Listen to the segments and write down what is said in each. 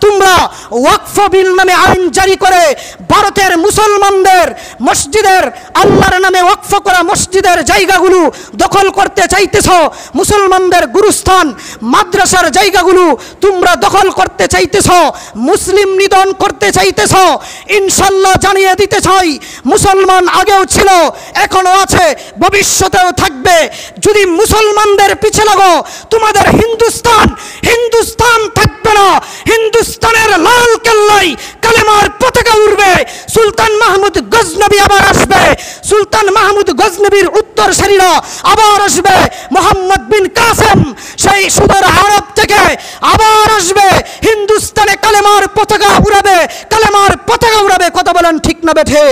তোমরা ওয়াকফ বিল নামে আইন জারি করে ভারতের মুসলমানদের মসজিদের, আল্লাহর নামে ওয়াকফ করা মসজিদের জায়গাগুলো দখল করতে চাইতেছ, মুসলমানদের গুরুস্থান মাদ্রাসার জায়গাগুলো তোমরা দখল করতে চাইতেছ, মুসলিম নিধন করতে চাইতেছ। ইনশাল্লাহ জানিয়ে দিতে চাই, মুসলমান আগেও ছিল, এখনো আছে, ভবিষ্যতেও থাকবে। যদি মুসলমানদের পিছে লাগো, তোমাদের হিন্দুস্তান থাকবে না। হিন্দুস্তানের লাল কেল্লায় কালেমার পতাকা উড়বে। সুলতান মাহমুদ গজনবী আবার আসবে, সুলতান মাহমুদ গজনবীর উত্তরসূরিরা আবার আসবে। মোহাম্মদ বিন কাসেম সেই সুদূর আরব থেকে আবার আসবে, হিন্দুস্তানে কালেমার পতাকা উড়াবে, কালেমার পতাকা উড়াবে। কথা বলেন ঠিক না বেঠে?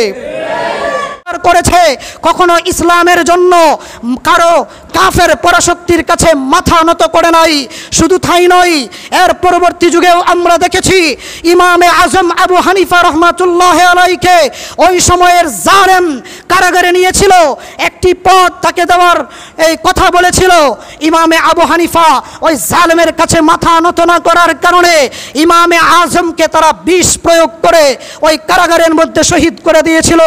করেছে কখনো ইসলামের জন্য কারো কাফের পরাশক্তির কাছে মাথা নত করে নাই। শুধু তাই নয়, এর পরবর্তী যুগেও আমরা দেখেছি ইমামে আজম আবু হানিফা রহমাতুল্লাহ আলাইকে ওই সময়ের জালেম কারাগারে নিয়েছিল, একটি পদ তাকে দেওয়ার এই কথা বলেছিল। ইমামে আবু হানিফা ওই জালেমের কাছে মাথা নত না করার কারণে ইমামে আজমকে তারা বিষ প্রয়োগ করে ওই কারাগারের মধ্যে শহীদ করে দিয়েছিল।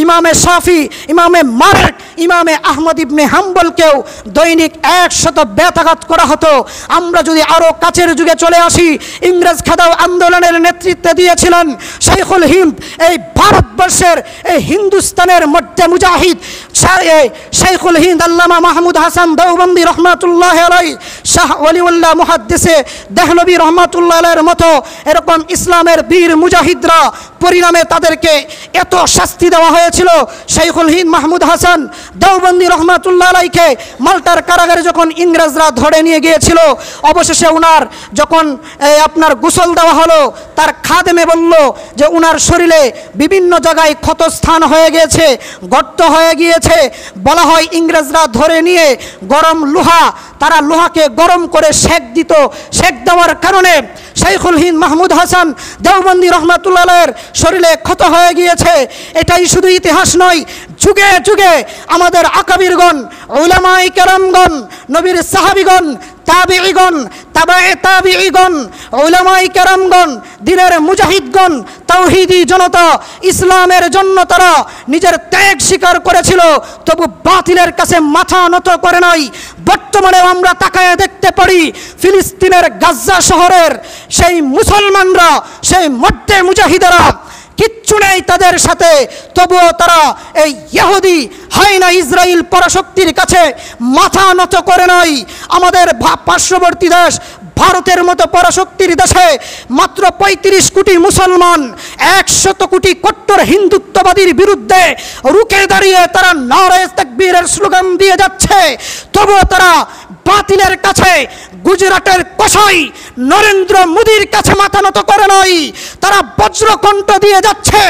ইমামে শাফি, ইমামে মালিক, ইমামে আহমদ ইবনে হাম্বলকেও দৈনিক 100 বেতাঘাত করা হতো। আমরা যদি আরো কাছের যুগে চলে আসি, ইংরেজ খেদাও আন্দোলনের নেতৃত্বে দিয়েছিলেন শাইখুল হিন্দ, এই ভারতবর্ষের এই হিন্দুস্তানের মধ্যে মুজাহিদ শাইখুল হিন্দ আল্লামা মাহমুদ হাসান দেওবন্দি রহমাতুল্লাহ আলাই, শাহ ওয়ালিউল্লাহ মুহাদ্দিসে দেহলভী রহমাতুল্লাহ আলাইহির মতো এরকম ইসলামের বীর মুজাহিদরা, পরিণামে তাদেরকে এত শাস্তি দেওয়া হয়েছিল। শাইখুল হিন্দ মাহমুদ হাসান দেওবন্দি রহমাতুল্লাহ আলাইকে মাল্টার কারাগারে যখন ইংরেজরা ধরে নিয়ে গিয়েছিল, অবশেষে উনার যখন আপনার গোসল দেওয়া হলো, তার খাদেমে বলল যে উনার শরীরে বিভিন্ন জায়গায় ক্ষতস্থান হয়ে গিয়েছে, গর্ত হয়ে গিয়েছে। বলা হয় ইংরেজরা ধরে নিয়ে গরম লোহা, তারা লোহাকে গরম করে সেক দিত, সেক দেওয়ার কারণে শাইখুল হিন্দ মাহমুদ হাসান দেওবন্দি রহমাতুল্লাহের শরীরে ক্ষত হয়ে গিয়েছে। এটাই শুধু ইতিহাস নয়, যুগে যুগে আমাদের আকাবিরগণ, উলামায়ে কেরামগণ, নবীর সাহাবীগণ, তাবিঈগণ, তাবায়ে তাবিঈগণ, উলামায়ে কেরামগণ, দিনের মুজাহিদগণ, তাওহীদি জনতা ইসলামের জন্য তারা নিজের ত্যাগ স্বীকার করেছিল, তবু বাতিলের কাছে মাথা নত করে নাই। বর্তমানেও আমরা তাকায় দেখতে পারি ফিলিস্তিনের গাজ্জা শহরের সেই মুসলমানরা, সেই মধ্যে মুজাহিদেরা, কিচ্ছু নেই তাদের সাথে, তবুও তারা এই ইহুদি হায়না ইসরায়েল পরাশক্তির কাছে মাথা নত করে নাই। আমাদের পার্শ্ববর্তী দেশ ভারতের মতো পরাশক্তির দেশে মাত্র 35 কোটি মুসলমান 100 কোটি কট্টর হিন্দুত্ববাদীর বিরুদ্ধে রুখে দাঁড়িয়ে তারা নারায়ে তাকবীরের স্লোগান দিয়ে যাচ্ছে, তবুও তারা বাতিলের কাছে, গুজরাটের কসাই নরেন্দ্র মোদীর কাছে মাথা নত করে নাই। তারা বজ্রকণ্ঠ দিয়ে যাচ্ছে।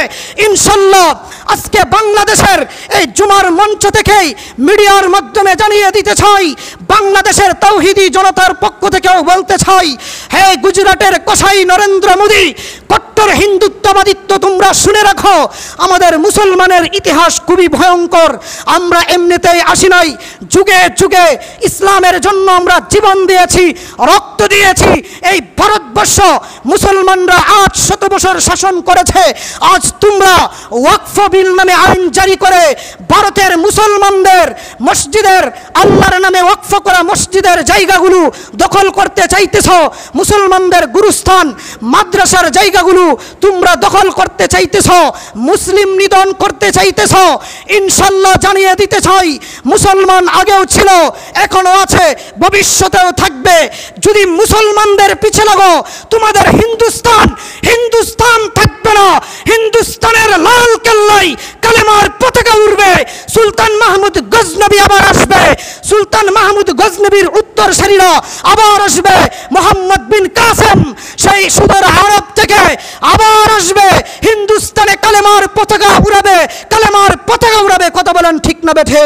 ইনশাল্লাহ আজকে বাংলাদেশের এই জুমার মঞ্চ থেকেই মিডিয়ার মাধ্যমে জানিয়ে দিতে চাই, বাংলাদেশের তাওহীদি জনতার পক্ষ থেকেও বলতে চাই, হে গুজরাটের কসাই নরেন্দ্র মোদী, কট্টর হিন্দুত্ববাদিত্ব তোমরা শুনে রাখো। আমাদের মুসলমানের ইতিহাস খুবই ভয়ঙ্কর। আমরা এমনিতেই আসি নাই, যুগে যুগে ইসলামের জন্য আমরা জীবন দিয়েছি, রক্ত দিয়েছি। এই ভারতবর্ষ মুসলমানরা 800 বছর শাসন করেছে। আজ তোমরা ওয়াকফ বিল নামে আইন জারি করে ভারতের মুসলমানদের মসজিদের, আল্লাহর নামে ওয়াকফ করা মসজিদের জায়গাগুলো দখল করতে চাইতেছ, মুসলমানদের গুরুস্থান মাদ্রাসার জায়গাগুলো তোমরা দখল করতে চাইতেছ, মুসলিম নিধন করতে চাইতেছ। ইনশাল্লাহ জানিয়ে দিতে চাই, মুসলমান আগেও ছিল, এখনো আছে, ভবিষ্যতেও থাকবে। যদি মুসলমানদের পিছে লাগো, তোমাদের হিন্দুস্তান থাকবে না। হিন্দুস্তানের লাল কেল্লায় কালেমার পতাকা উড়বে। সুলতান মাহমুদ গজনবী আবার আসবে, সুলতান মাহমুদ গজনবীর উত্তরসূরিরা আবার আসবে। মোহাম্মদ বিন কাসেম সেই সুদূর আরব থেকে আবার আসবে, হিন্দুস্তানে কালেমার পতাকা উড়াবে, কালেমার পতাকা উড়াবে। কথা বলেন ঠিক না বেঠে?